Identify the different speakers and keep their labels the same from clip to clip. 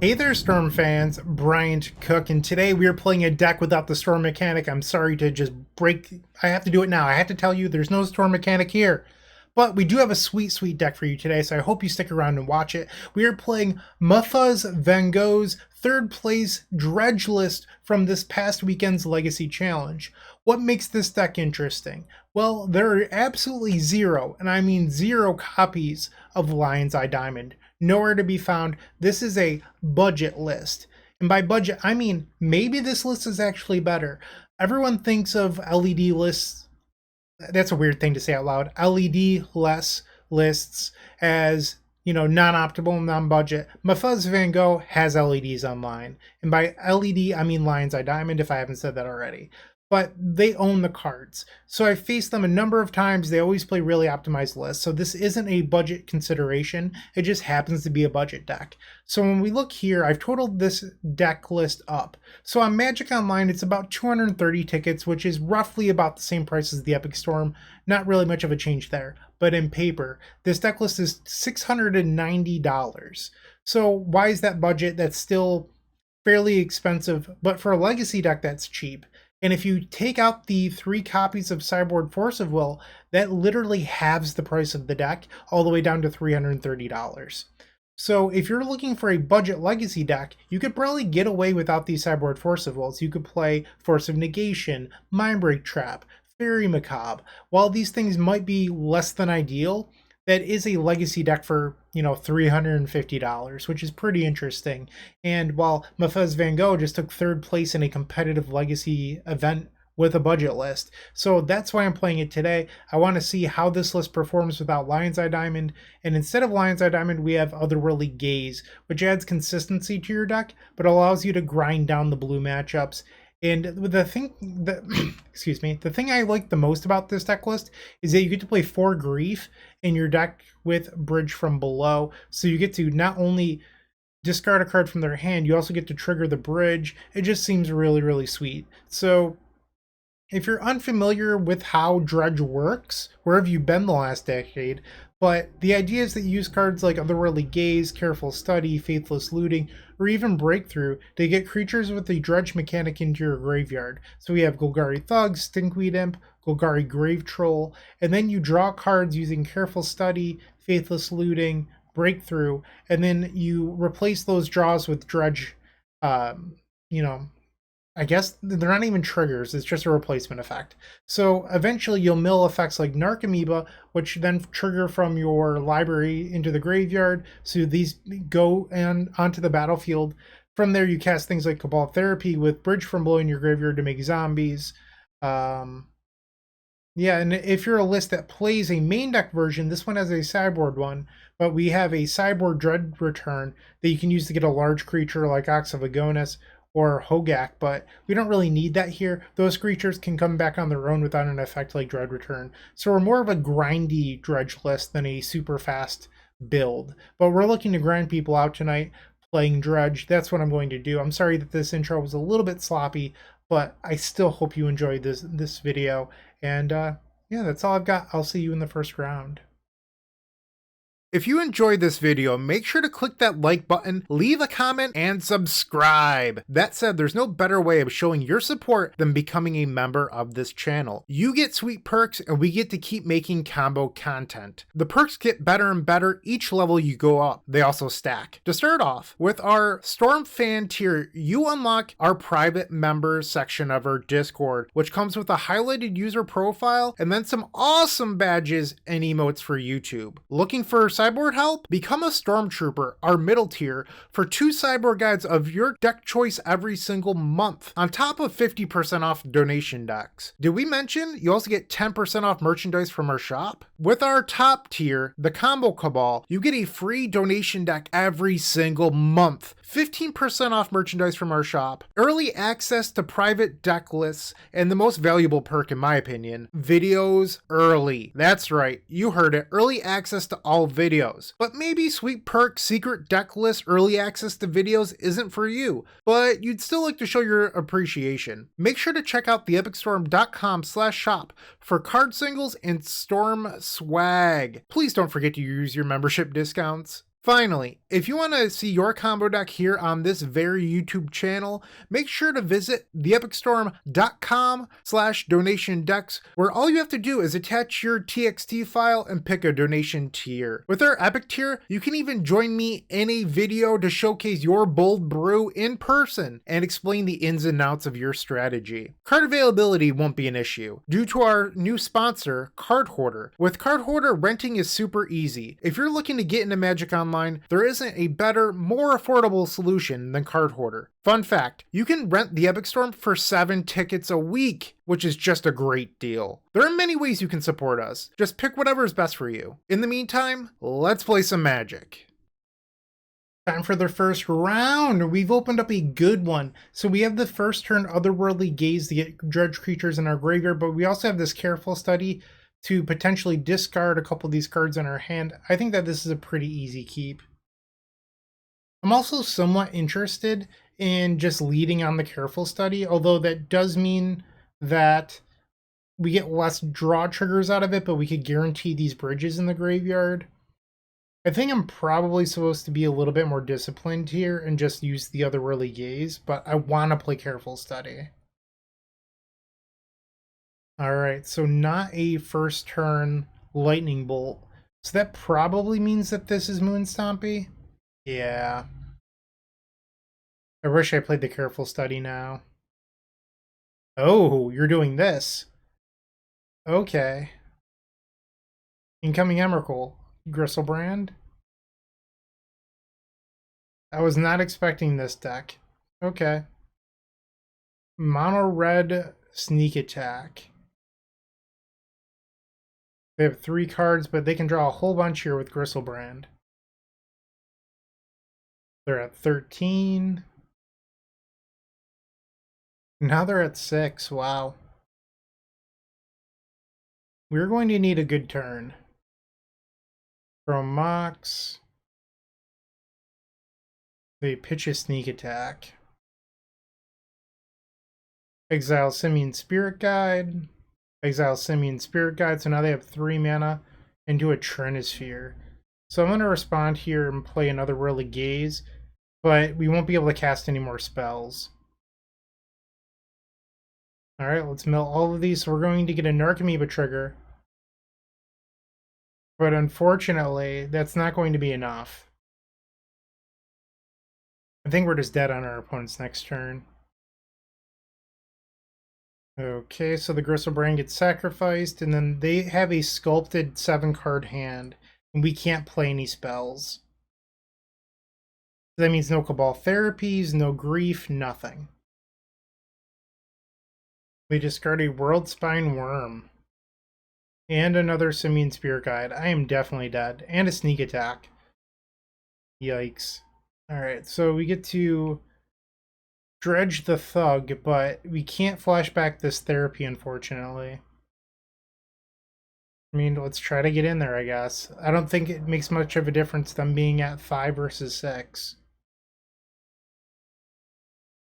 Speaker 1: Hey there, Storm fans, Bryant Cook, and today we are playing a deck without the Storm mechanic. I'm sorry to just I have to do it now. I have to tell you there's no Storm mechanic here. But we do have a sweet deck for you today, so I hope you stick around and watch it. We are playing Muffa's Van Gogh's third place Dredge list from this past weekend's Legacy Challenge. What makes this deck interesting? Well, there are absolutely zero, and I mean zero copies of Lion's Eye Diamond. Nowhere to be found. This is a budget list. And by budget, I mean maybe this list is actually better. Everyone thinks of LED lists. That's a weird thing to say out loud. LED less lists as, non-optimal, non-budget. Muffa's Van Gogh has LEDs online. And by LED, I mean Lion's Eye Diamond, if I haven't said that already. But they own the cards. So I've faced them a number of times. They always play really optimized lists. So this isn't a budget consideration. It just happens to be a budget deck. So when we look here, I've totaled this deck list up. So on Magic Online, it's about 230 tickets, which is roughly about the same price as the Epic Storm. Not really much of a change there. But in paper, this deck list is $690. So why is that budget? That's still fairly expensive. But for a Legacy deck, that's cheap. And if you take out the 3 copies of Sideboard Force of Will, that literally halves the price of the deck, all the way down to $330. So if you're looking for a budget Legacy deck, you could probably get away without these Sideboard Force of Wills. You could play Force of Negation, Mindbreak Trap, Fairy Macabre. While these things might be less than ideal, that is a Legacy deck for, $350, which is pretty interesting. And while Muffa's Van Gogh just took 3rd place in a competitive Legacy event with a budget list. So that's why I'm playing it today. I want to see how this list performs without Lion's Eye Diamond. And instead of Lion's Eye Diamond, we have Otherworldly Gaze, which adds consistency to your deck, but allows you to grind down the blue matchups. And the thing that, the thing I like the most about this deck list is that you get to play 4 Grief in your deck with Bridge from Below. So you get to not only discard a card from their hand, you also get to trigger the Bridge. It just seems really sweet. So if you're unfamiliar with how Dredge works, where have you been the last decade? But the idea is that you use cards like Otherworldly Gaze, Careful Study, Faithless Looting, or even Breakthrough to get creatures with the Dredge mechanic into your graveyard. So we have Golgari Thug, Stinkweed Imp, Golgari Grave Troll, and then you draw cards using Careful Study, Faithless Looting, Breakthrough, and then you replace those draws with Dredge, I guess they're not even triggers, it's just a replacement effect. So eventually you'll mill effects like Narcomoeba, which then trigger from your library into the graveyard, so these go onto the battlefield. From there you cast things like Cabal Therapy with Bridge from Below in your graveyard to make zombies. Yeah, and if you're a list that plays a main deck version, this one has a sideboard one, but we have a sideboard Dread Return that you can use to get a large creature like Ox of Agonis or Hogak, but we don't really need that here. Those creatures can come back on their own without an effect like Dread Return. So we're more of a grindy Dredge list than a super fast build. But we're looking to grind people out tonight playing Dredge. That's what I'm going to do. I'm sorry that this intro was a little bit sloppy, but I still hope you enjoyed this video. And yeah, that's all I've got. I'll see you in the first round. If you enjoyed this video, make sure to click that like button, leave a comment, and subscribe. That said, there's no better way of showing your support than becoming a member of this channel. You get sweet perks, and we get to keep making combo content. The perks get better and better each level you go up. They also stack. To start off, with our Storm Fan tier, you unlock our private members section of our Discord, which comes with a highlighted user profile and then some awesome badges and emotes for YouTube. Looking for sideboard help? Become a Stormtrooper, our middle tier, for 2 sideboard guides of your deck choice every single month, on top of 50% off donation decks. Did we mention you also get 10% off merchandise from our shop? With our top tier, the Combo Cabal, you get a free donation deck every single month, 15% off merchandise from our shop, early access to private deck lists, and the most valuable perk in my opinion, videos early. That's right, you heard it, early access to all videos. But maybe sweet perk, secret deck list, early access to videos isn't for you, but you'd still like to show your appreciation. Make sure to check out theepicstorm.com/shop for card singles and Storm swag. Please don't forget to use your membership discounts. Finally, if you want to see your combo deck here on this very YouTube channel, make sure to visit theepicstorm.com/donation decks, where all you have to do is attach your TXT file and pick a donation tier. With our Epic tier, you can even join me in a video to showcase your bold brew in person and explain the ins and outs of your strategy. Card availability won't be an issue due to our new sponsor, Card Hoarder. With Card Hoarder, renting is super easy. If you're looking to get into Magic Online, there isn't a better, more affordable solution than Card Hoarder. Fun fact, you can rent the Epic Storm for 7 tickets a week, which is just a great deal. There are many ways you can support us. Just pick whatever is best for you. In the meantime, let's play some Magic. Time for the first round. We've opened up a good one. So we have the first turn Otherworldly Gaze to get dredge creatures in our graveyard, but we also have this Careful Study to potentially discard a couple of these cards in our hand. I think that this is a pretty easy keep. I'm also somewhat interested in just leading on the Careful Study, although that does mean that we get less draw triggers out of it, but we could guarantee these bridges in the graveyard. I think I'm probably supposed to be a little bit more disciplined here and just use the Otherworldly Gaze, but I want to play Careful Study. Alright, so not a first turn Lightning Bolt. So that probably means that this is Moon Stompy? Yeah. I wish I played the Careful Study now. Oh, you're doing this. Okay. Incoming Emrakul. Gristlebrand. I was not expecting this deck. Okay. Mono red Sneak Attack. They have 3 cards, but they can draw a whole bunch here with Gristlebrand. They're at 13. Now they're at 6. Wow. We're going to need a good turn. From Mox. They pitch a Sneak Attack. Exile Simian Spirit Guide. Exile Simian Spirit Guide, so now they have 3 mana into a Trinisphere. So I'm going to respond here and play another Otherworldly Gaze, but we won't be able to cast any more spells. Alright, let's mill all of these. So we're going to get a Narcomoeba trigger. But unfortunately, that's not going to be enough. I think we're just dead on our opponent's next turn. Okay, so the Gristlebrand gets sacrificed, and then they have a sculpted 7-card hand, and we can't play any spells. That means no Cabal Therapies, no Grief, nothing. They discard a World Spine Worm. And another Simian Spirit Guide. I am definitely dead. And a Sneak Attack. Yikes. Alright, so we get to dredge the Thug, but we can't flashback this therapy, unfortunately. I mean, let's try to get in there, I guess. I don't think it makes much of a difference them being at 5 versus 6.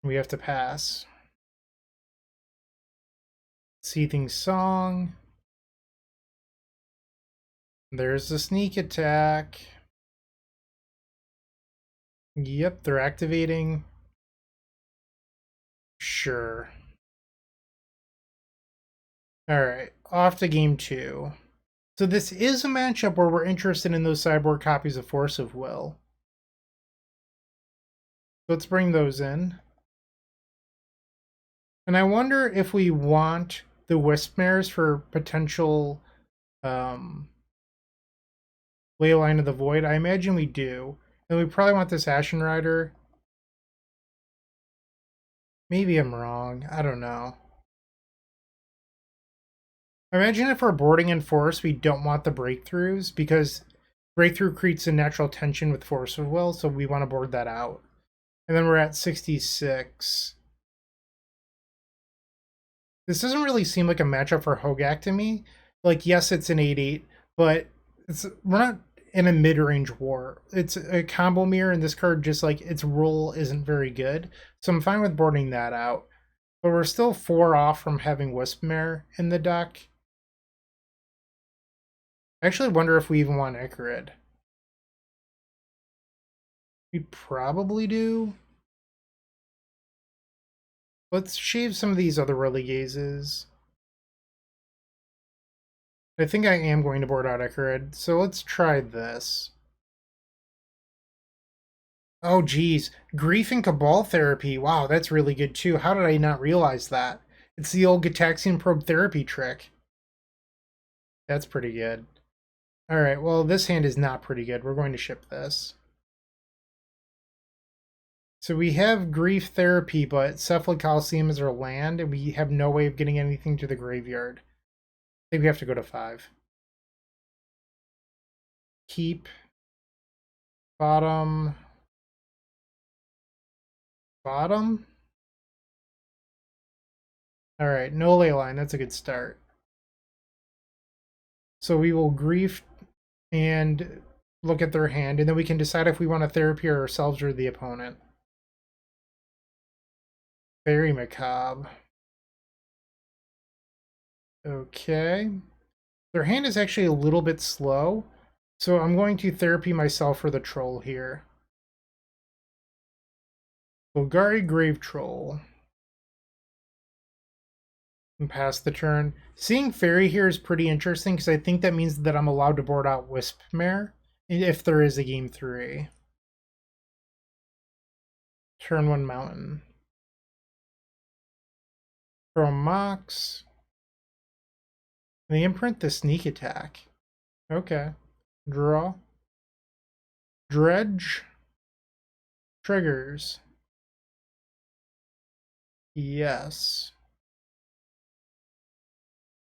Speaker 1: We have to pass. Seething Song. There's the Sneak Attack. Yep, they're activating. Sure. Alright, off to game 2. So this is a matchup where we're interested in those sideboard copies of Force of Will. Let's bring those in. And I wonder if we want the Wispmares for potential Leyline of the Void. I imagine we do. And we probably want this Ashen Rider. Maybe I'm wrong. I don't know. Imagine if we're boarding in Force, we don't want the breakthroughs, because breakthrough creates a natural tension with Force of Will, so we want to board that out. And then we're at 66. This doesn't really seem like a matchup for Hogak to me. Like, yes, it's an 8-8, but we're not in a mid-range war. It's a combo mirror, and this card just, like, its role isn't very good. So I'm fine with boarding that out. But we're still 4 off from having Wispmare in the deck. I actually wonder if we even want Icarid. We probably do. Let's shave some of these other relegazes. I think I am going to board out Icarid, so let's try this. Oh geez, Grief and Cabal therapy. Wow, that's really good too. How did I not realize that? It's the old Gitaxian probe therapy trick. That's pretty good. Alright, well this hand is not pretty good. We're going to ship this. So we have Grief Therapy, but Cephalid Coliseum is our land, and we have no way of getting anything to the graveyard. I think we have to go to 5. Keep. Bottom. Bottom? Alright, no ley line. That's a good start. So we will Grief and look at their hand, and then we can decide if we want to therapy ourselves or the opponent. Very macabre. Okay. Their hand is actually a little bit slow, so I'm going to therapy myself for the troll here. Golgari Grave Troll. And pass the turn. Seeing Fairy here is pretty interesting because I think that means that I'm allowed to board out Wispmare if there is a game 3. Turn 1 Mountain. Throw Mox. They imprint the Sneak Attack. Okay. Draw. Dredge. Triggers. Yes.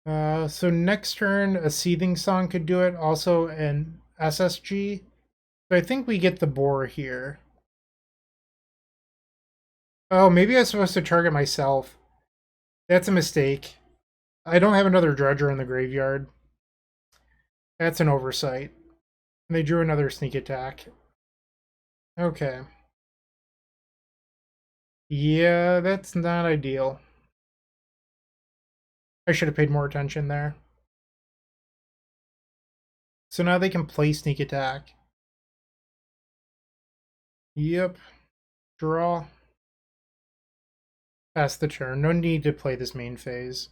Speaker 1: So next turn, a Seething Song could do it. Also an SSG. So I think we get the boar here. Oh, maybe I was supposed to target myself. That's a mistake. I don't have another Dredger in the graveyard. That's an oversight. And they drew another Sneak Attack. Okay. Yeah, that's not ideal. I should have paid more attention there. So now they can play Sneak Attack. Yep. Draw. Pass the turn. No need to play this main phase.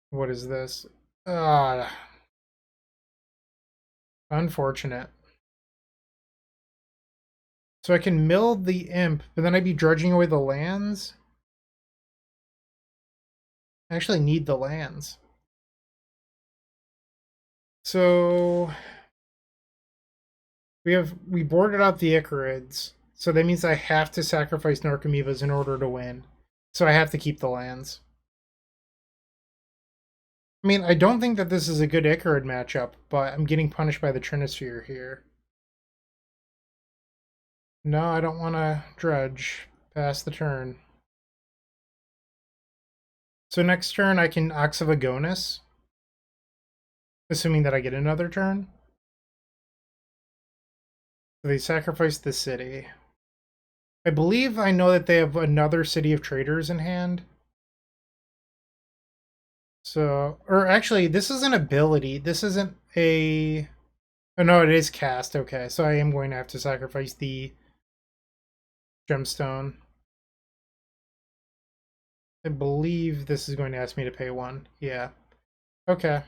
Speaker 1: What is this? Unfortunate. So I can mill the imp, but then I'd be dredging away the lands? I actually need the lands. So we boarded out the Icarids, so that means I have to sacrifice Narcomoebas in order to win. So I have to keep the lands. I mean, I don't think that this is a good Icarid matchup, but I'm getting punished by the Trinisphere here. No, I don't want to dredge. Pass the turn. So next turn I can Ox of Agonis, assuming that I get another turn. So they sacrifice the city. I believe I know that they have another City of Traders in hand. So, or actually, this is an ability. This isn't a... Oh no, it is cast. Okay, so I am going to have to sacrifice the gemstone. I believe this is going to ask me to pay 1. Yeah. Okay.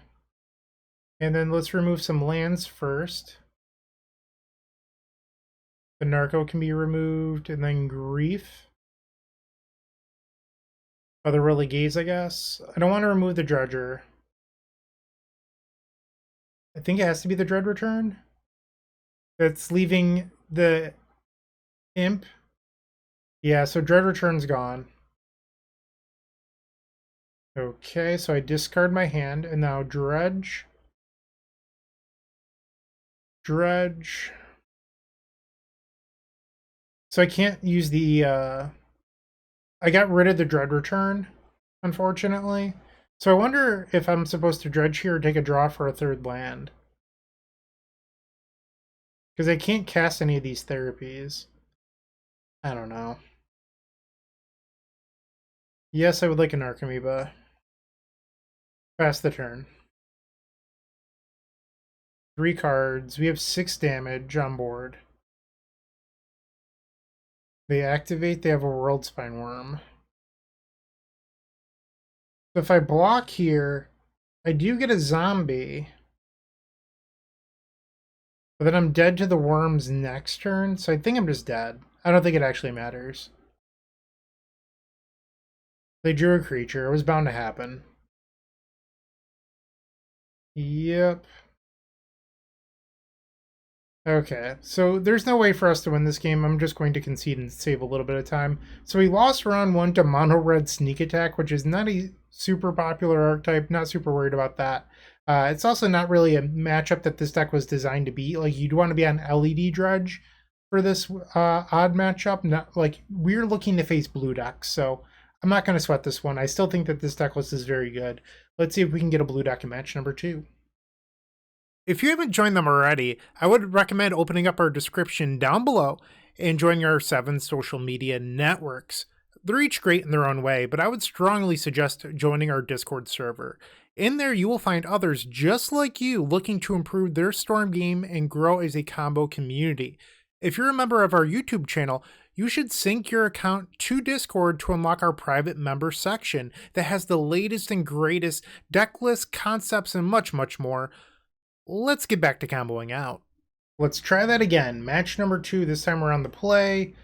Speaker 1: And then let's remove some lands first. The Narco can be removed, and then Grief. Other Relegades, I guess. I don't want to remove the Dredger. I think it has to be the Dread Return. That's leaving the Imp. Yeah, so Dread Return's gone. Okay, so I discard my hand, and now Dredge. Dredge. So I can't use the, I got rid of the Dread Return, unfortunately. So I wonder if I'm supposed to dredge here or take a draw for a 3rd land. Because I can't cast any of these therapies. I don't know. Yes, I would like an Archamoeba. Pass the turn. 3 cards. We have 6 damage on board. They activate, they have a World Spine Worm. So if I block here, I do get a zombie. But then I'm dead to the worms next turn, so I think I'm just dead. I don't think it actually matters. They drew a creature. It was bound to happen. Yep. Okay, so there's no way for us to win this game. I'm just going to concede and save a little bit of time. So we lost round 1 to Mono Red Sneak Attack, which is not a super popular archetype. Not super worried about that. It's also not really a matchup that this deck was designed to be. Like, you'd want to be on LED Dredge for this odd matchup. Not like we're looking to face blue decks, so I'm not going to sweat this one. I still think that this deck list is very good. Let's see if we can get a blue deck in match number 2. If you haven't joined them already, I would recommend opening up our description down below and joining our 7 social media networks. They're each great in their own way, but I would strongly suggest joining our Discord server. In there, you will find others just like you looking to improve their Storm game and grow as a combo community. If you're a member of our YouTube channel, you should sync your account to Discord to unlock our private member section that has the latest and greatest deck lists, concepts, and much, much more. Let's get back to comboing out. Let's try that again. Match number 2, this time around the play.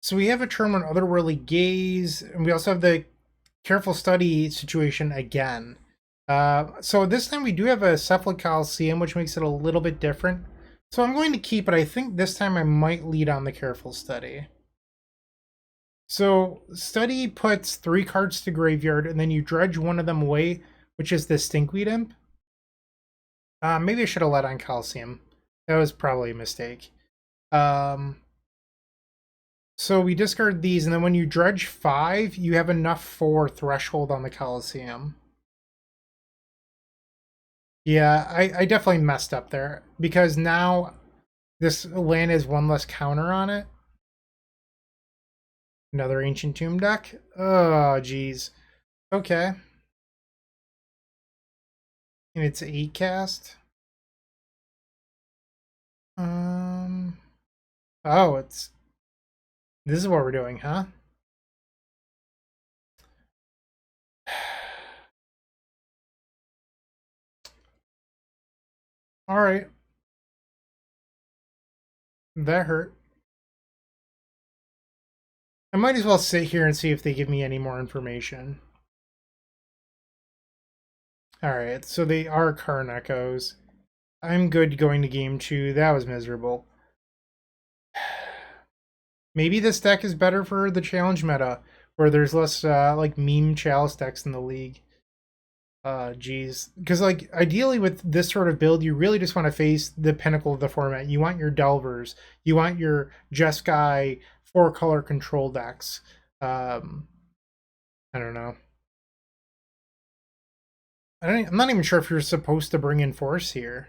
Speaker 1: So we have a turn on Otherworldly Gaze, and we also have the Careful Study situation again. So this time we do have a Cephalic Coliseum, which makes it a little bit different. So I'm going to keep it. I think this time I might lead on the Careful Study. So Study puts 3 cards to graveyard, and then you dredge one of them away, which is the Stinkweed Imp. Maybe I should have led on Coliseum. That was probably a mistake. So we discard these, and then when you dredge 5, you have enough for Threshold on the Coliseum. Yeah, I definitely messed up there, because now this land has 1 less counter on it. Another Ancient Tomb deck? Oh, geez. Okay. And it's 8 cast. Oh, this is what we're doing, huh? All right. That hurt. I might as well sit here and see if they give me any more information. Alright, so they are Karn Echoes. I'm good going to game 2. That was miserable. Maybe this deck is better for the challenge meta, where there's less like meme chalice decks in the league. Geez. Because like ideally with this sort of build, you really just want to face the pinnacle of the format. You want your Delvers, you want your Jeskai 4-color control decks. I don't know. I'm not even sure if you're supposed to bring in Force here.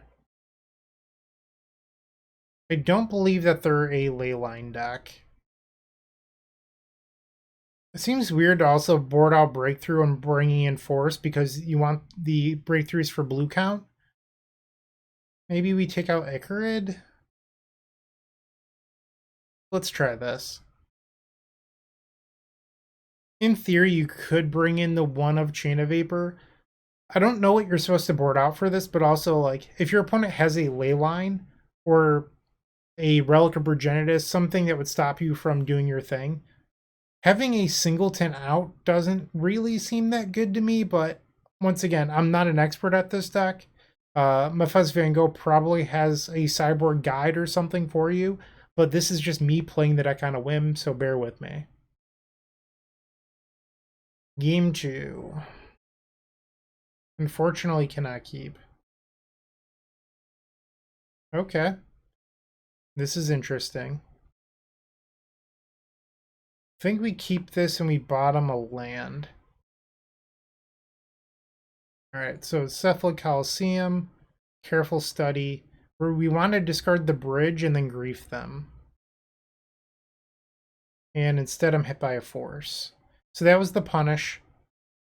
Speaker 1: I don't believe that they're a Leyline deck. It seems weird to also board out Breakthrough and bringing in Force because you want the breakthroughs for blue count. Maybe we take out Icarid? Let's try this. In theory, you could bring in the 1 of Chain of Vapor. I don't know what you're supposed to board out for this, but also, like, if your opponent has a Leyline or a Relic of Progenitus, something that would stop you from doing your thing, having a singleton out doesn't really seem that good to me, but once again, I'm not an expert at this deck. Mefez Van Gogh probably has a sideboard guide or something for you, but this is just me playing the deck on a whim, so bear with me. Game 2. Unfortunately, cannot keep. Okay. This is interesting. I think we keep this and we bottom a land. Alright, so Cephalic Coliseum, Careful Study, where we want to discard the bridge and then grief them. And instead I'm hit by a Force. So that was the punish.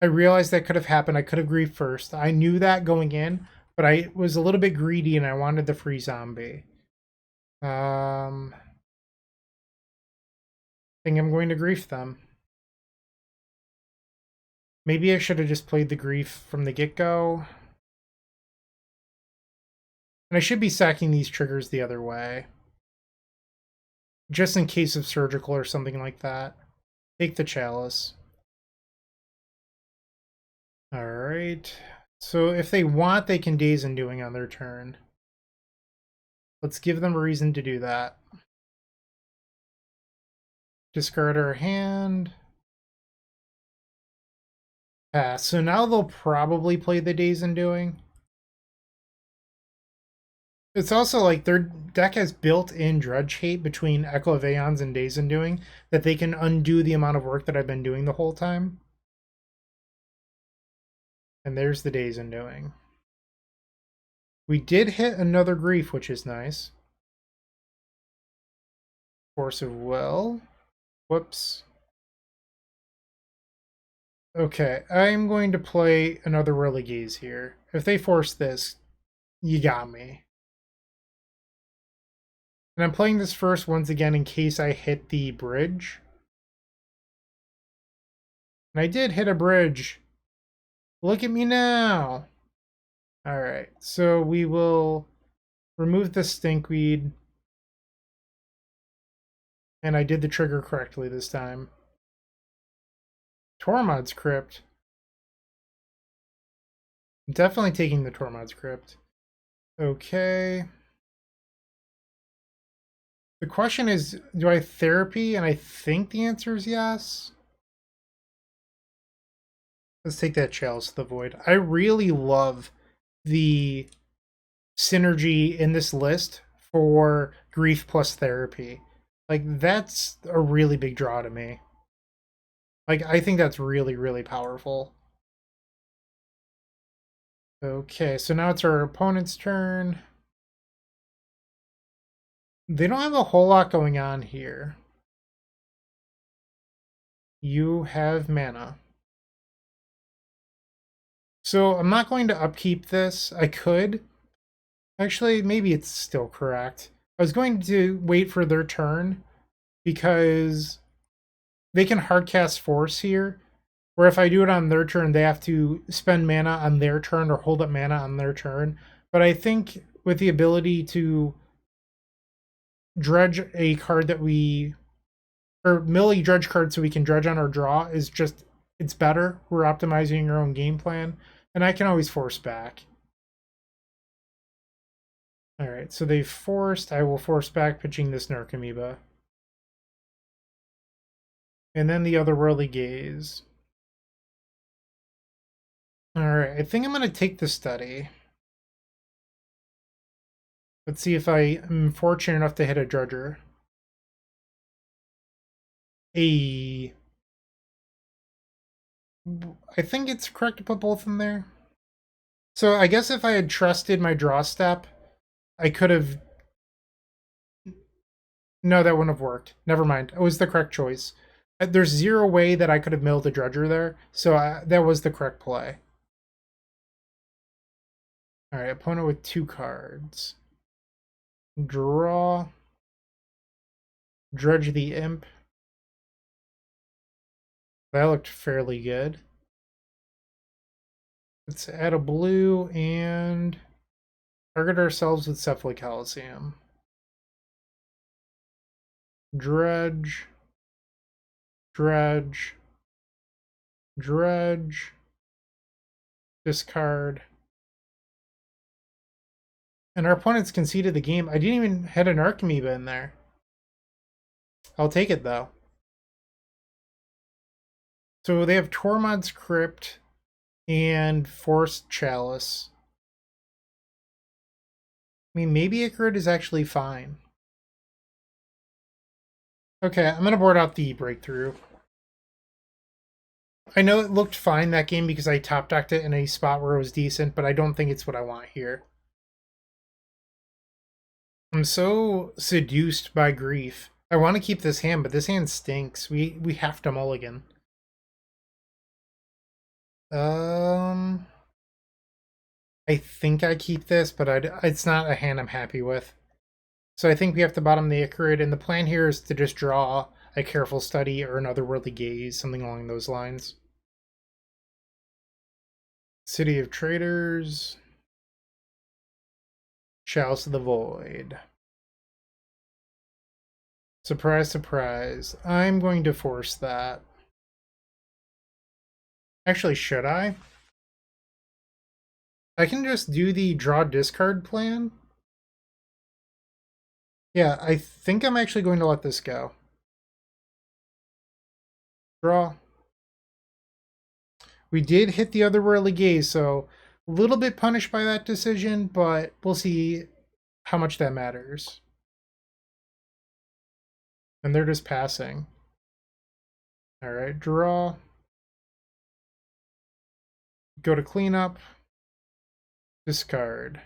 Speaker 1: I realized that could have happened. I could have griefed first. I knew that going in, but I was a little bit greedy and I wanted the free zombie. Think I'm going to grief them. Maybe I should have just played the grief from the get-go. And I should be sacking these triggers the other way. Just in case of surgical or something like that. Take the chalice. Alright. So if they want, they can Daze Undoing on their turn. Let's give them a reason to do that. Discard our hand. Pass. So now they'll probably play the Daze Undoing. It's also like their deck has built-in Dredge Hate between Echo of Aeons and Daze Undoing that they can undo the amount of work that I've been doing the whole time. And there's the Daze Undoing. We did hit another Grief, which is nice. Force of Will. Whoops. Okay, I'm going to play another Whirly Gaze here. If they force this, you got me. And I'm playing this first once again in case I hit the bridge. And I did hit a bridge. Look at me now. Alright, so we will remove the Stinkweed. And I did the trigger correctly this time. Tormod's Crypt. I'm definitely taking the Tormod's Crypt. Okay. The question is, do I therapy? And I think the answer is yes. Let's take that Chalice of the Void. I really love the synergy in this list for Grief plus Therapy. Like, that's a really big draw to me. Like, I think that's really, really powerful. Okay, so now it's our opponent's turn. They don't have a whole lot going on here. You have mana. So I'm not going to upkeep this. I could. Actually, maybe it's still correct. I was going to wait for their turn because they can hardcast Force here, where if I do it on their turn, they have to spend mana on their turn or hold up mana on their turn. But I think with the ability to dredge a card that we... or mill a dredge card so we can dredge on our draw is just... it's better. We're optimizing our own game plan. And I can always force back. Alright, so they've forced. I will force back pitching this Narcomoeba. And then the other Whirly Gaze. Alright, I think I'm going to take the study. Let's see if I am fortunate enough to hit a Dredger. I think it's correct to put both in there. So I guess if I had trusted my draw step, I could have... No, that wouldn't have worked. Never mind. It was the correct choice. There's zero way that I could have milled a Dredger there, so that was the correct play. Alright, opponent with 2 cards. Draw. Dredge the Imp. That looked fairly good. Let's add a blue and target ourselves with Cephalic Coliseum. Dredge. Dredge. Dredge. Discard. And our opponents conceded the game. I didn't even hit an Archimedes in there. I'll take it though. So they have Tormod's Crypt and Forced Chalice. I mean, maybe Icarid is actually fine. Okay, I'm going to board out the Breakthrough. I know it looked fine that game because I top decked it in a spot where it was decent, but I don't think it's what I want here. I'm so seduced by Grief. I want to keep this hand, but this hand stinks. We have to mulligan. I think I keep this, but it's not a hand I'm happy with. So I think we have to bottom the Ichorid, and the plan here is to just draw a Careful Study or an Otherworldly Gaze, something along those lines. City of Traders. Chalice of the Void. Surprise, surprise. I'm going to force that. Actually, should I? I can just do the draw discard plan. Yeah, I think I'm actually going to let this go. Draw. We did hit the Otherworldly Gaze, so a little bit punished by that decision, but we'll see how much that matters. And they're just passing. Alright, draw. Go to cleanup. Discard.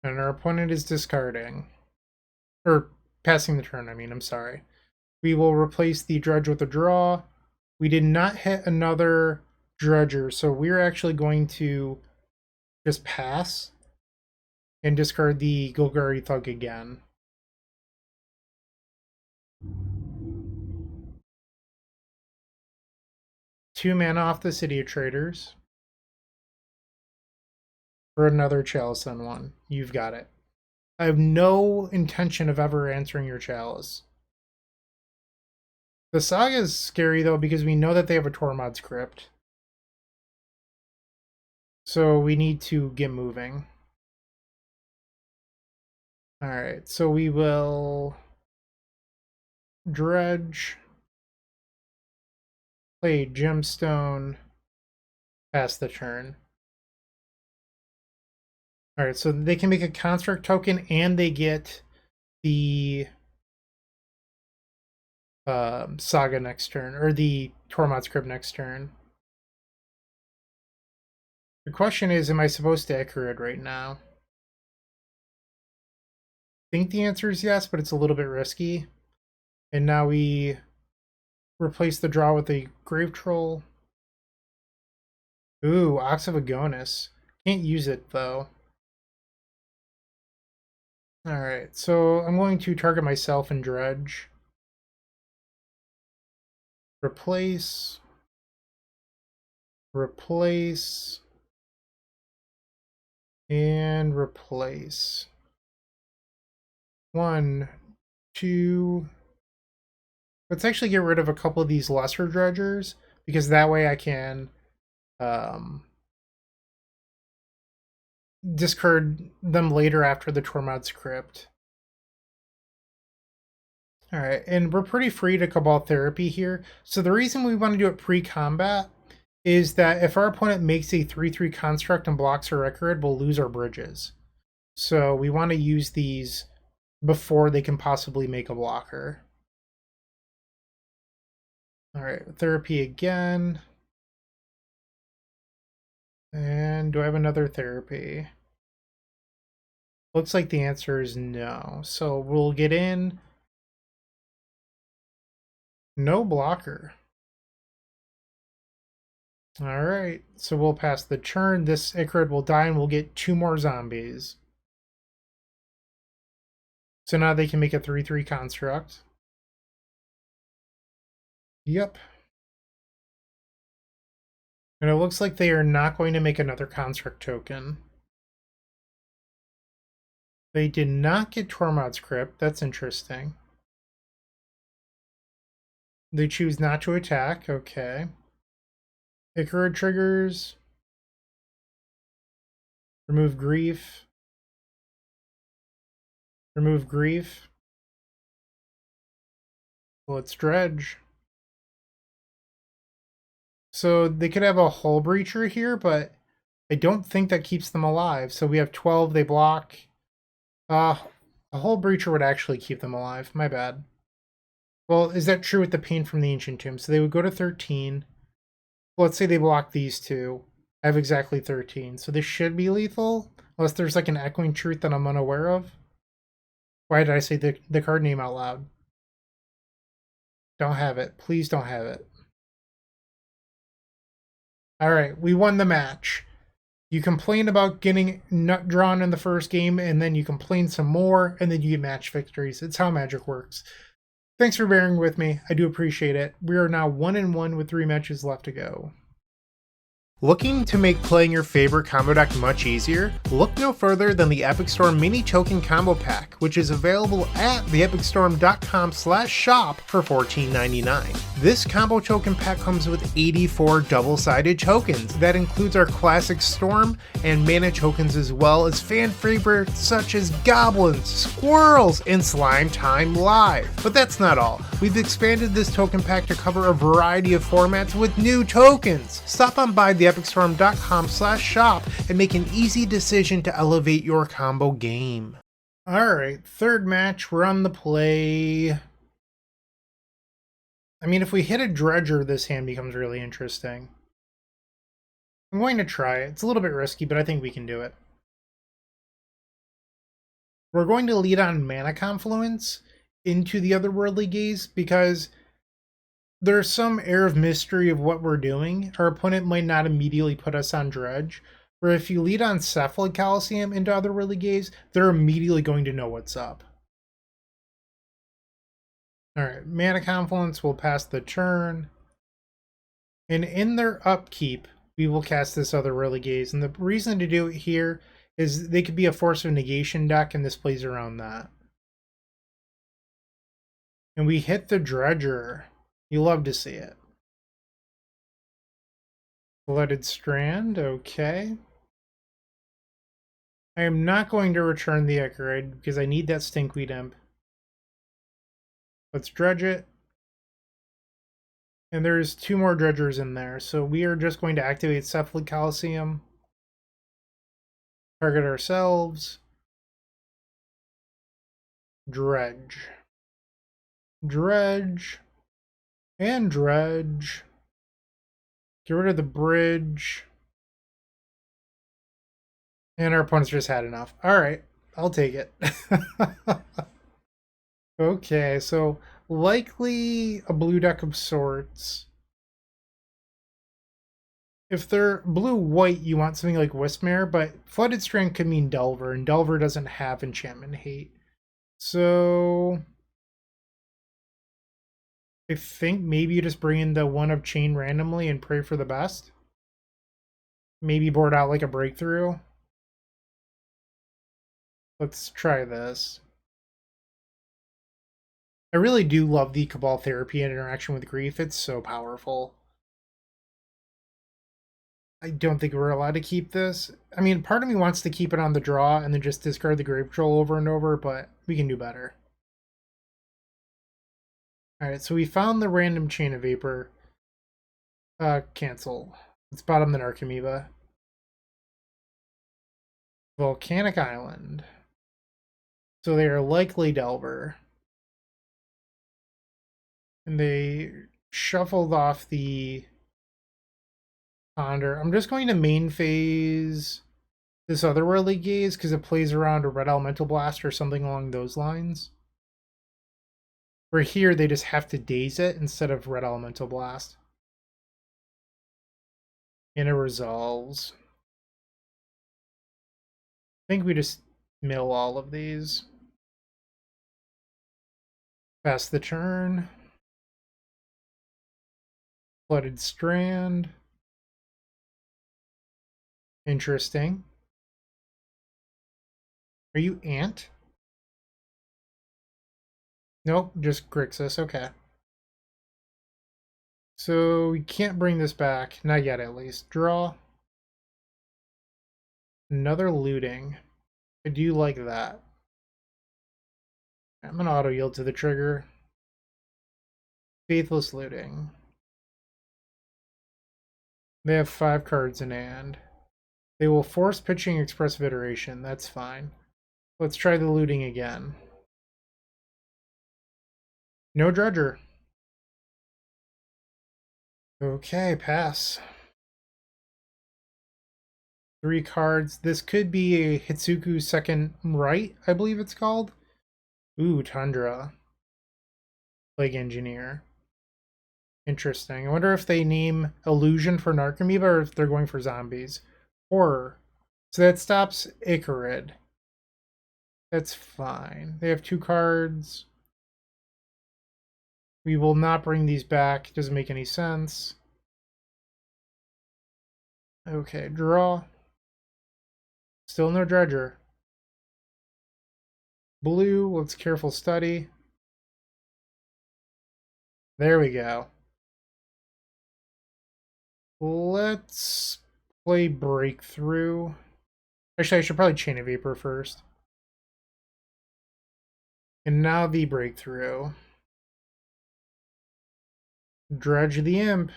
Speaker 1: And our opponent is discarding. Or passing the turn, I mean, I'm sorry. We will replace the dredge with a draw. We did not hit another dredger, so we're actually going to just pass and discard the Golgari Thug again. Two mana off the City of Traders. For another Chalice on one. You've got it. I have no intention of ever answering your Chalice. The Saga is scary, though, because we know that they have a Tormod's Crypt. So we need to get moving. Alright, so we will dredge, play Gemstone, pass the turn. Alright, so they can make a construct token and they get the Saga next turn, or the Tormod's Crypt next turn. The question is, am I supposed to Ichorid right now? I think the answer is yes, but it's a little bit risky. And now we replace the draw with a Grave Troll. Ooh, Ox of Agonis. Can't use it, though. Alright, so I'm going to target myself and dredge. Replace. Replace. And replace. 1, 2. Let's actually get rid of a couple of these lesser dredgers, because that way I can discard them later after the Tormod's Crypt. Alright, and we're pretty free to Cabal Therapy here. So the reason we want to do it pre-combat is that if our opponent makes a 3/3 construct and blocks our Ichorid, we'll lose our bridges. So we want to use these before they can possibly make a blocker. Alright, Therapy again. And do I have another Therapy? Looks like the answer is no. So we'll get in. No blocker. Alright, so we'll pass the turn. This Ichorid will die and we'll get 2 more zombies. So now they can make a 3/3 construct. Yep. And it looks like they are not going to make another construct token. They did not get Tormod's Crypt. That's interesting. They choose not to attack. Okay. Ichorid triggers. Remove Grief. Remove Grief. Let's dredge. So they could have a Hull Breacher here, but I don't think that keeps them alive. So we have 12, they block. A Hull Breacher would actually keep them alive. My bad. Well, is that true with the Pain from the Ancient Tomb? So they would go to 13. Well, let's say they block these two. I have exactly 13. So this should be lethal, unless there's like an Echoing Truth that I'm unaware of. Why did I say the card name out loud? Don't have it. Please don't have it. Alright, we won the match. You complain about getting nut drawn in the first game, and then you complain some more, and then you get match victories. It's how Magic works. Thanks for bearing with me. I do appreciate it. We are now 1-1 with 3 matches left to go. Looking to make playing your favorite combo deck much easier? Look no further than the Epic Storm Mini Token Combo Pack, which is available at theepicstorm.com/shop for $14.99. This combo token pack comes with 84 double-sided tokens. That includes our classic Storm and Mana tokens, as well as fan favorites such as Goblins, Squirrels, and Slime Time Live. But that's not all. We've expanded this token pack to cover a variety of formats with new tokens. Stop on by theepicstorm.com/shop and make an easy decision to elevate your combo game. Alright, third match, we're on the play. I mean, if we hit a Dredger, this hand becomes really interesting. I'm going to try it. It's a little bit risky, but I think we can do it. We're going to lead on Mana Confluence into the Otherworldly Gaze because there's some air of mystery of what we're doing. Our opponent might not immediately put us on Dredge, where if you lead on Cephalid Coliseum into Otherworldly Gaze, they're immediately going to know what's up. Alright, Mana Confluence will pass the turn. And in their upkeep, we will cast this Otherworldly Gaze. And the reason to do it here is they could be a Force of Negation deck, and this plays around that. And we hit the Dredger. You love to see it. Flooded Strand, okay. I am not going to return the Ichoride because I need that Stinkweed Imp. Let's dredge it. And there's 2 more dredgers in there, so we are just going to activate Cephalid Coliseum. Target ourselves. Dredge. Dredge. And dredge. Get rid of the bridge. And our opponents just had enough. Alright, I'll take it. Okay, so likely a blue deck of sorts. If they're blue-white, you want something like Wismare, but Flooded Strand could mean Delver, and Delver doesn't have enchantment hate. So I think maybe you just bring in the one of Chain randomly and pray for the best. Maybe board out like a breakthrough. Let's try this. I really do love the Cabal Therapy and interaction with Grief. It's so powerful. I don't think we're allowed to keep this. I mean, part of me wants to keep it on the draw and then just discard the Grave Troll over and over, but we can do better. Alright, so we found the random Chain of Vapor. Cancel. It's bottom than Archimedes. Volcanic Island. So they are likely Delver. And they shuffled off the Ponder. I'm just going to main phase this Otherworldly Gaze because it plays around a Red Elemental Blast or something along those lines. Where here they just have to daze it instead of Red Elemental Blast. And it resolves. I think we just mill all of these. Pass the turn. Flooded Strand. Interesting. Are you Ant? Nope, just Grixis, okay. So we can't bring this back, not yet at least. Draw. Another looting. I do like that. I'm gonna auto yield to the trigger. Faithless looting. They have 5 cards in hand. They will force pitching Expressive Iteration, that's fine. Let's try the looting again. No Dredger. Okay, pass. 3 cards. This could be a Hitsuku Second Right, I believe it's called. Ooh, Tundra. Plague Engineer. Interesting. I wonder if they name Illusion for Narcomoeba or if they're going for zombies. Horror. So that stops Icarid. That's fine. They have 2 cards. We will not bring these back. Doesn't make any sense. Okay, draw. Still no Dredger. Blue, let's careful study. There we go. Let's play Breakthrough. Actually, I should probably Chain of Vapor first. And now the Breakthrough. Dredge the Imp.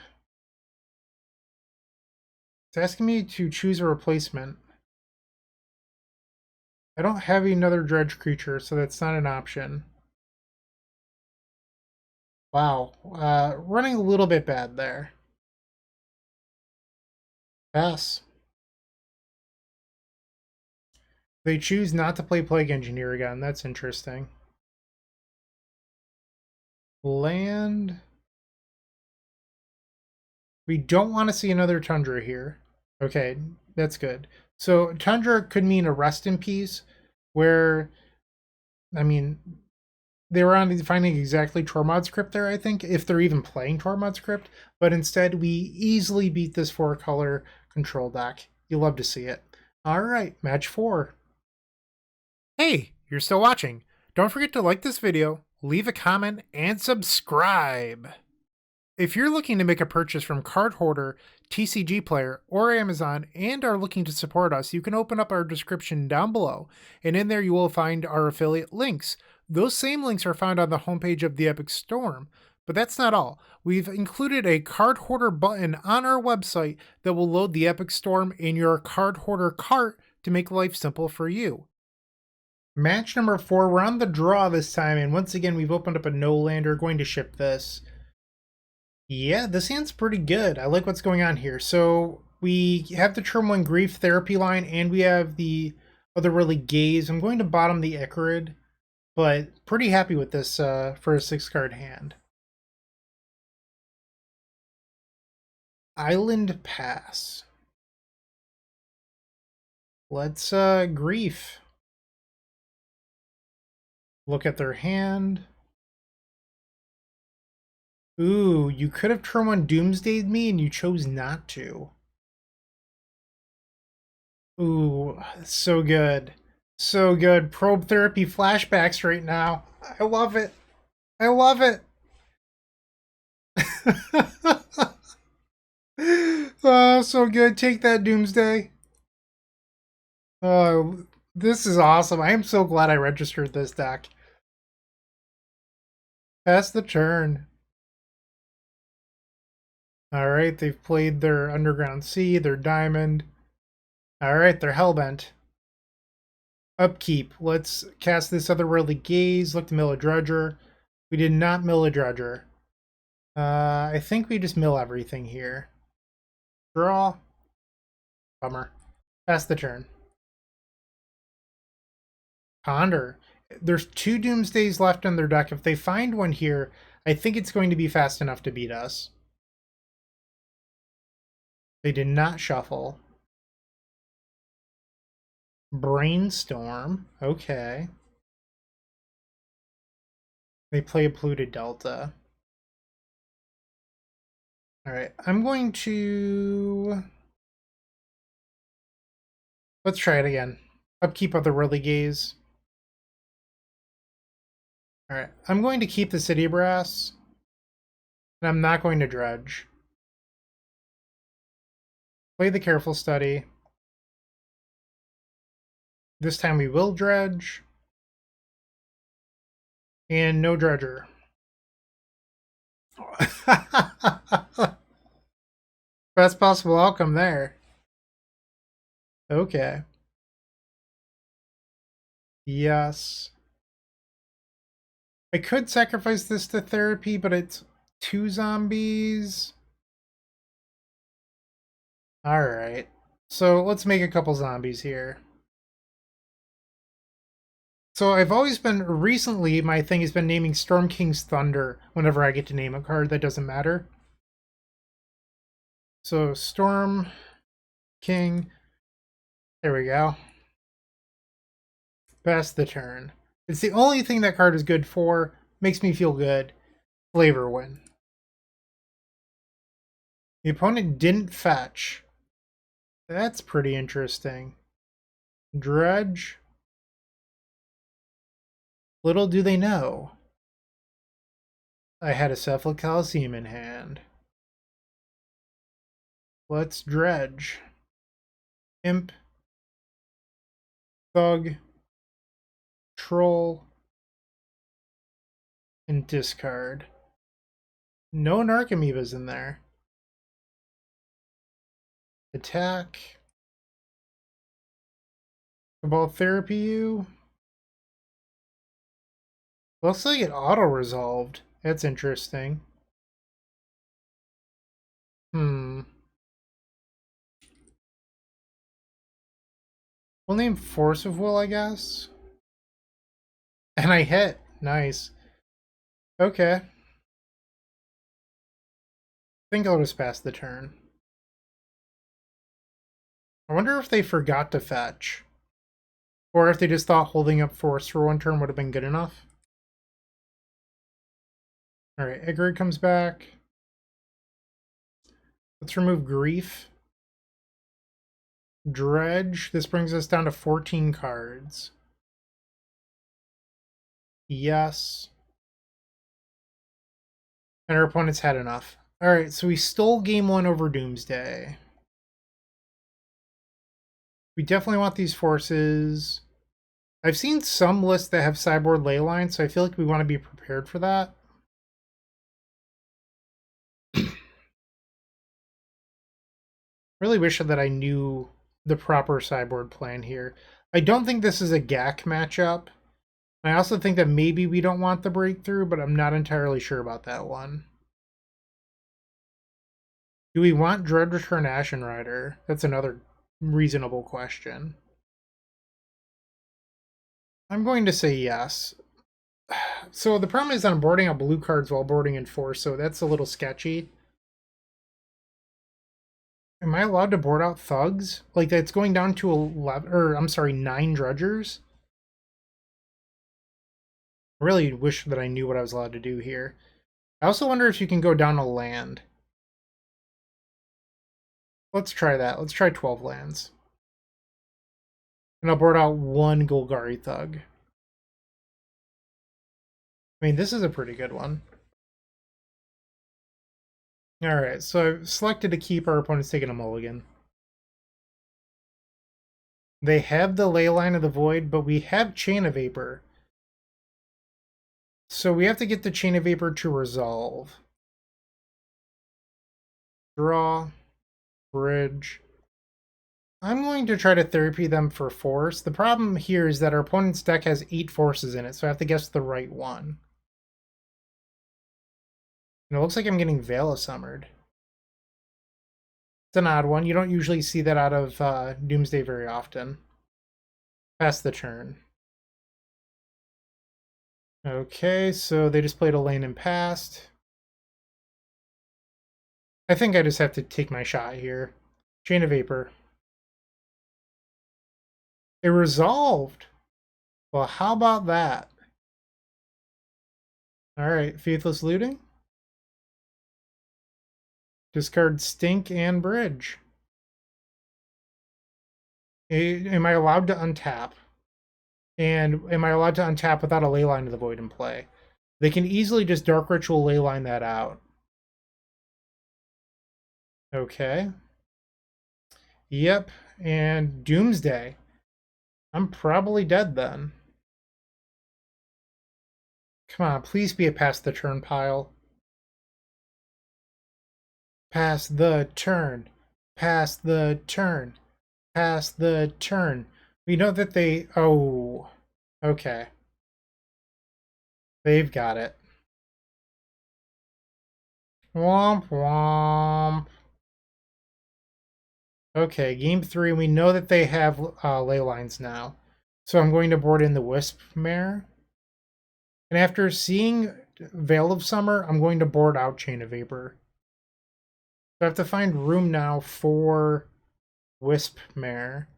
Speaker 1: It's asking me to choose a replacement. I don't have another Dredge creature, so that's not an option. Wow. Running a little bit bad there. Pass. They choose not to play Plague Engineer again. That's interesting. Land. We don't want to see another Tundra here. Okay, that's good. So Tundra could mean a rest in peace, where, I mean, they were on finding exactly Tormod's Crypt there, I think, if they're even playing Tormod's Crypt. But instead, we easily beat this 4-color control deck. You love to see it. All right, match 4. Hey, you're still watching. Don't forget to like this video, leave a comment, and subscribe. If you're looking to make a purchase from Card Hoarder, TCG Player, or Amazon and are looking to support us, you can open up our description down below, and in there you will find our affiliate links. Those same links are found on the homepage of the Epic Storm. But that's not all. We've included a Card Hoarder button on our website that will load the Epic Storm in your Card Hoarder cart to make life simple for you. Match number 4, we're on the draw this time, and once again we've opened up a no-lander, going to ship this. Yeah, this hand's pretty good. I like what's going on here. So we have the Turmoil and Grief therapy line, and we have the other really gaze. I'm going to bottom the Icarid, but pretty happy with this for a 6-card hand. Island Pass. Let's Grief. Look at their hand. Ooh, you could have Turn 1 Doomsdayed me and you chose not to. Ooh, so good. So good. Probe Therapy flashbacks right now. I love it. I love it. Oh, so good. Take that, Doomsday. Oh, this is awesome. I am so glad I registered this deck. Pass the turn. Alright, they've played their Underground Sea, their Diamond. Alright, they're Hellbent. Upkeep. Let's cast this otherworldly gaze. Look to mill a Dredger. We did not mill a Dredger. I think we just mill everything here. Draw. Bummer. Pass the turn. Ponder. There's 2 Doomsdays left in their deck. If they find one here, I think it's going to be fast enough to beat us. They did not shuffle. Brainstorm. Okay. They play a Polluted Delta. Alright, I'm going to... Let's try it again. Upkeep of the Whirly Gaze. Alright, I'm going to keep the City Brass. And I'm not going to Dredge. Play the Careful Study. This time we will Dredge. And no Dredger. Best possible outcome there. Okay. Yes. I could sacrifice this to therapy, but it's 2 zombies. Alright. So let's make a couple zombies here. So I've always been, recently, my thing has been naming Storm King's Thunder whenever I get to name a card that doesn't matter. So Storm King. There we go. Pass the turn. It's the only thing that card is good for. Makes me feel good. Flavor win. The opponent didn't fetch. That's pretty interesting. Dredge. Little do they know, I had a Cephalic Coliseum in hand. Let's dredge. Imp. Thug. Troll. And discard. No Narcomoebas in there. Attack. Cabal Therapy you. Looks like it auto-resolved. That's interesting. We'll name Force of Will, I guess. And I hit. Nice. Okay. I think I'll just pass the turn. I wonder if they forgot to fetch. Or if they just thought holding up Force for one turn would have been good enough. Alright, Egrid comes back. Let's remove Grief. Dredge. This brings us down to 14 cards. Yes. And our opponent's had enough. Alright, so we stole game 1 over Doomsday. We definitely want these forces. I've seen some lists that have sideboard leyline, so I feel like we want to be prepared for that. Really wish that I knew the proper sideboard plan here. I don't think this is a GAC matchup. I also think that maybe we don't want the breakthrough, but I'm not entirely sure about that one. Do we want Dread Return Ashen Rider? That's another reasonable question. I'm going to say yes. So the problem is I'm boarding out blue cards while boarding in Force, so that's a little sketchy. Am I allowed to board out thugs? Like, that's going down to 11, or I'm sorry, 9 dredgers? I really wish that I knew what I was allowed to do here. I also wonder if you can go down a land. Let's try that. Let's try 12 lands. And I'll board out 1 Golgari Thug. I mean, this is a pretty good one. Alright, so I've selected to keep. Our opponent's taking a mulligan. They have the Leyline of the Void, but we have Chain of Vapor. So we have to get the Chain of Vapor to resolve. Draw. Bridge. I'm going to try to therapy them for Force. The problem here is that our opponent's deck has 8 forces in it, so I have to guess the right one. And it looks like I'm getting Veil of Summered. It's an odd one. You don't usually see that out of Doomsday very often. Pass the turn. Okay, so they just played a lane and passed. I think I just have to take my shot here. Chain of Vapor. It resolved. Well, how about that? Alright, Faithless Looting. Discard Stink and Bridge. Am I allowed to untap? And am I allowed to untap without a Leyline of the Void in play? They can easily just Dark Ritual Leyline that out. Okay. Yep, and Doomsday. I'm probably dead then. Come on, please be a pass the turn pile. Pass the turn. Pass the turn. Pass the turn. We know that they... Oh. Okay. They've got it. Womp womp. Okay, game 3. We know that they have ley lines now. So I'm going to board in the Wisp Mare. And after seeing Veil of Summer, I'm going to board out Chain of Vapor. So I have to find room now for Wisp Mare.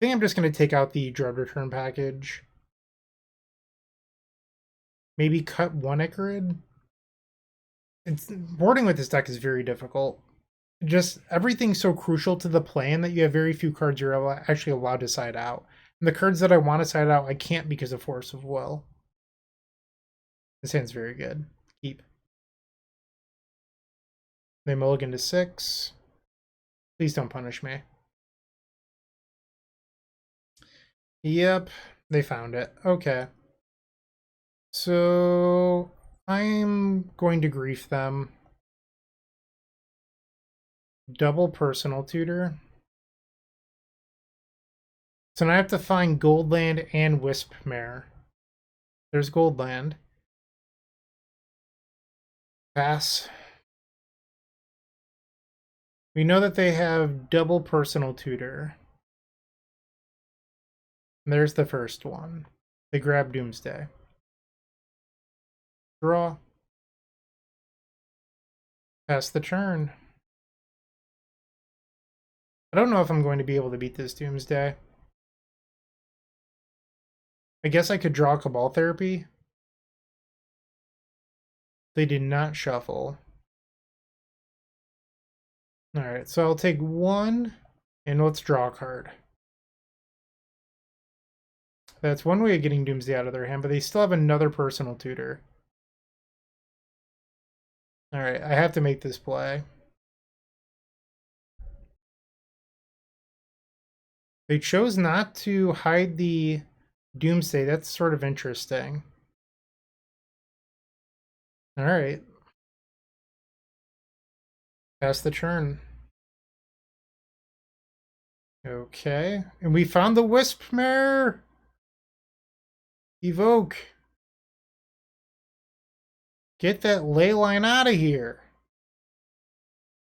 Speaker 1: think I'm just going to take out the Dread Return package. Maybe cut one Icarid. Boarding with this deck is very difficult. Just everything's so crucial to the plan that you have very few cards you're actually allowed to side out. And the cards that I want to side out, I can't because of Force of Will. This hand's very good. Keep. They mulligan to 6. Please don't punish me. Yep, they found it. Okay. So I'm going to grief them. Double personal tutor. So now I have to find Goldland and Wispmare. There's Goldland. Pass. We know that they have double personal tutor. There's the first one. They grab Doomsday. Draw. Pass the turn. I don't know if I'm going to be able to beat this Doomsday. I guess I could draw Cabal Therapy. They did not shuffle. Alright, so I'll take one, and let's draw a card. That's one way of getting Doomsday out of their hand, but they still have another personal tutor. Alright, I have to make this play. They chose not to hide the Doomsday. That's sort of interesting. Alright. Pass the turn. Okay. And we found the Wispmare! Evoke. Get that ley line out of here.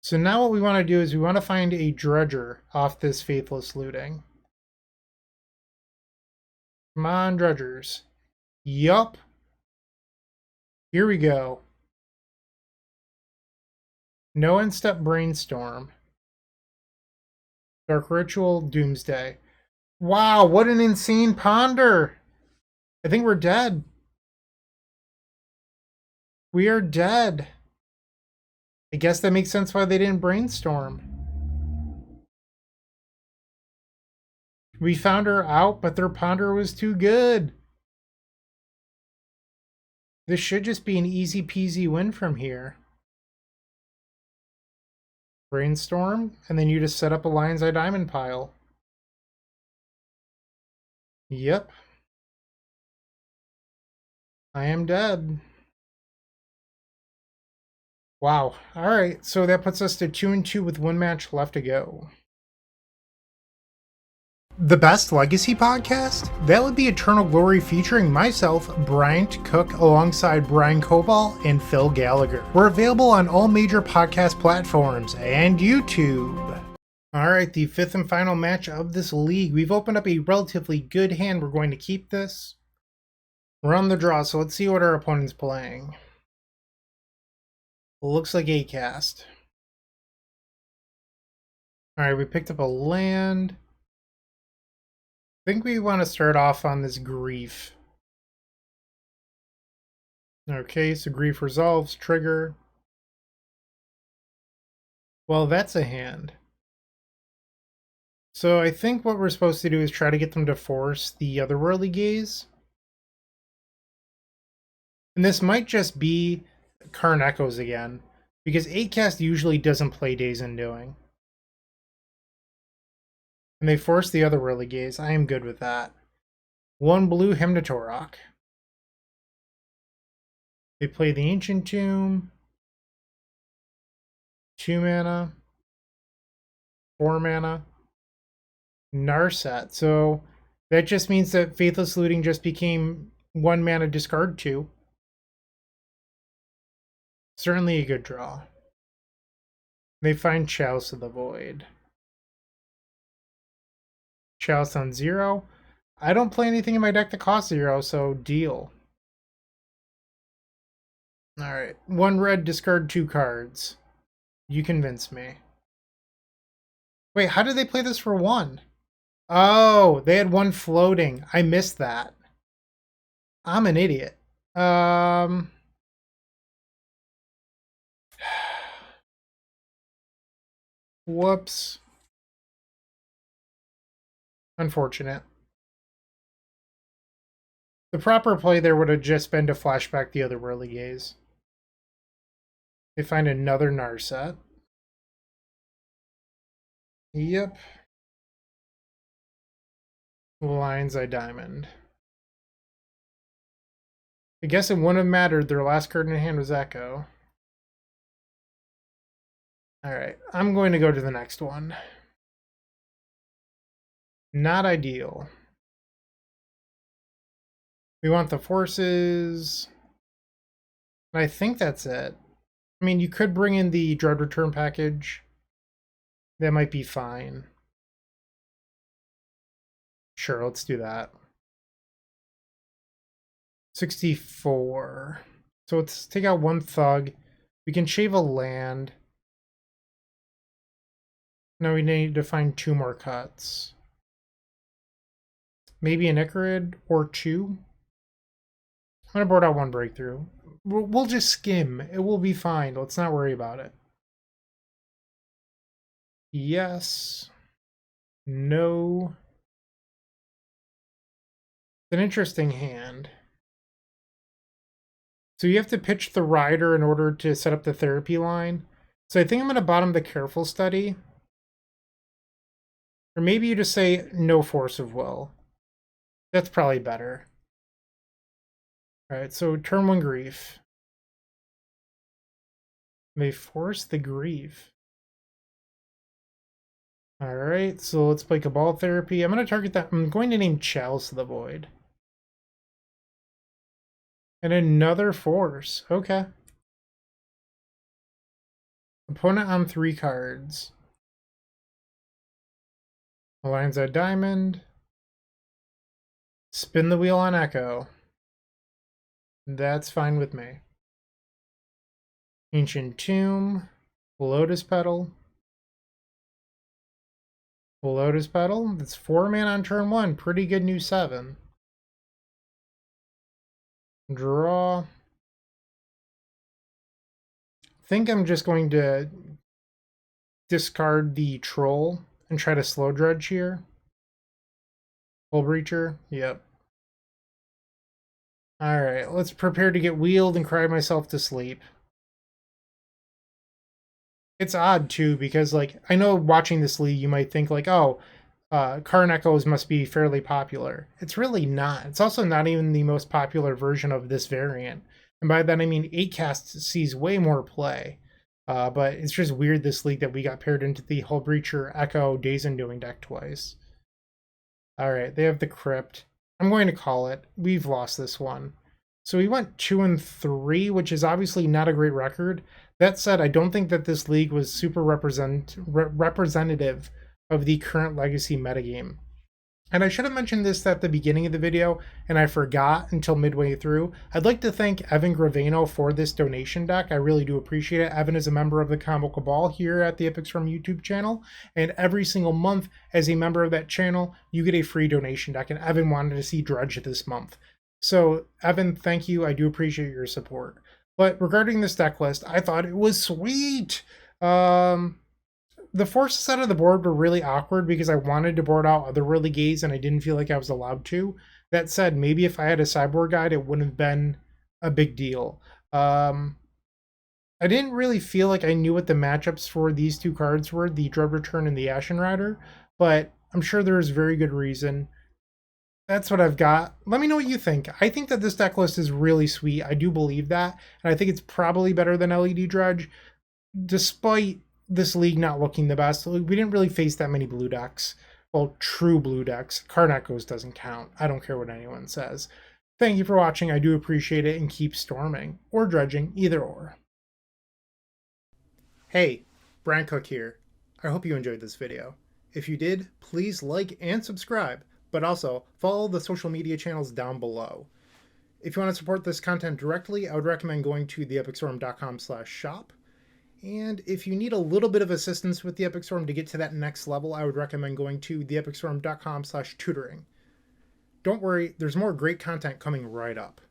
Speaker 1: So now what we want to do is we want to find a Dredger off this Faithless Looting. Come on, Dredgers. Yup. Here we go. No End-Step Brainstorm. Dark Ritual, Doomsday. Wow, what an insane ponder! I think we're dead. We are dead. I guess that makes sense why they didn't brainstorm. We found her out, but their ponder was too good. This should just be an easy peasy win from here. Brainstorm, and then you just set up a Lion's Eye Diamond pile. Yep. I am dead. Wow. Alright, so that puts us to 2-2 with one match left to go. The best Legacy podcast? That would be Eternal Glory featuring myself, Bryant Cook, alongside Brian Cobal and Phil Gallagher. We're available on all major podcast platforms and YouTube. Alright, the fifth and final match of this league. We've opened up a relatively good hand. We're going to keep this. We're on the draw, so let's see what our opponent's playing. Looks like Acast. Alright, we picked up a land. I think we want to start off on this Grief. Okay, so Grief resolves, trigger. Well, that's a hand. So I think what we're supposed to do is try to get them to force the Otherworldly Gaze. And this might just be Karn Echoes again, because Acast usually doesn't play Days Undoing. And they force the Otherworldly Gaze. I am good with that. One blue Hymn to Torok. They play the Ancient Tomb. 2 mana. 4 mana. Narset. So that just means that Faithless Looting just became 1 mana discard 2. Certainly a good draw. They find Chalice of the Void. Chalice on 0. I don't play anything in my deck that costs 0, so deal. Alright. 1 red, discard 2 cards. You convince me. Wait, how did they play this for 1? Oh, they had one floating. I missed that. I'm an idiot. Um, whoops. Unfortunate. The proper play there would have just been to flashback the other whirly gaze. They find another Narset. Yep. Lion's Eye Diamond. I guess it wouldn't have mattered. Their last card in hand was Echo. Alright, I'm going to go to the next one. Not ideal. We want the forces. I think that's it. I mean, you could bring in the Dread Return package. That might be fine. Sure, let's do that. 64. So let's take out one Thug. We can shave a land. Now we need to find 2 more cuts. Maybe an Icarid or 2. I'm going to board out 1 breakthrough. We'll just skim. It will be fine. Let's not worry about it. Yes. No. It's an interesting hand. So you have to pitch the rider in order to set up the therapy line. So I think I'm going to bottom the careful study. Or maybe you just say no force of will. That's probably better. Alright, so turn 1 grief. May force the grief. Alright, so let's play Cabal Therapy. I'm going to target that. I'm going to name Chalice of the Void. And another force. Okay. Opponent on 3 cards. Lion's Eye Diamond. Spin the wheel on Echo. That's fine with me. Ancient Tomb. Lotus Petal. Lotus Petal. That's 4 mana on turn 1. Pretty good new 7. Draw. I think I'm just going to discard the Troll and try to slow dredge here. Hull Breacher. Yep. Alright, let's prepare to get wheeled and cry myself to sleep. It's odd, too, because, like, I know watching this league, you might think, like, oh, Karn Echoes must be fairly popular. It's really not. It's also not even the most popular version of this variant. And by that, I mean 8cast sees way more play. But it's just weird this league that we got paired into the Hull Breacher Echo Days Undoing deck twice. Alright, they have the Crypt. I'm going to call it. We've lost this one. So we went 2-3, which is obviously not a great record. That said, I don't think that this league was super representative of the current Legacy metagame. And I should have mentioned this at the beginning of the video, and I forgot until midway through. I'd like to thank Evan Gravano for this donation deck. I really do appreciate it. Evan is a member of the Combo Cabal here at the Epics From YouTube channel, and every single month, as a member of that channel, you get a free donation deck, and Evan wanted to see Dredge this month. So, Evan, thank you. I do appreciate your support. But regarding this deck list, I thought it was sweet. The forces out of the board were really awkward because I wanted to board out other whirly gaze and I didn't feel like I was allowed to. That said, maybe if I had a sideboard guide, it wouldn't have been a big deal. I didn't really feel like I knew what the matchups for these 2 cards were, the Dread Return and the Ashen Rider, but I'm sure there's very good reason. That's what I've got. Let me know what you think. I think that this deck list is really sweet. I do believe that, and I think it's probably better than LED Dredge, despite this league not looking the best. We didn't really face that many blue decks. Well, true blue decks. Karn Echoes doesn't count. I don't care what anyone says. Thank you for watching. I do appreciate it, and keep storming. Or dredging. Either or. Hey, Bryant Cook here. I hope you enjoyed this video. If you did, please like and subscribe, but also follow the social media channels down below. If you want to support this content directly, I would recommend going to theepicstorm.com/shop. And if you need a little bit of assistance with the Epic Storm to get to that next level, I would recommend going to theepicstorm.com/tutoring. Don't worry, there's more great content coming right up.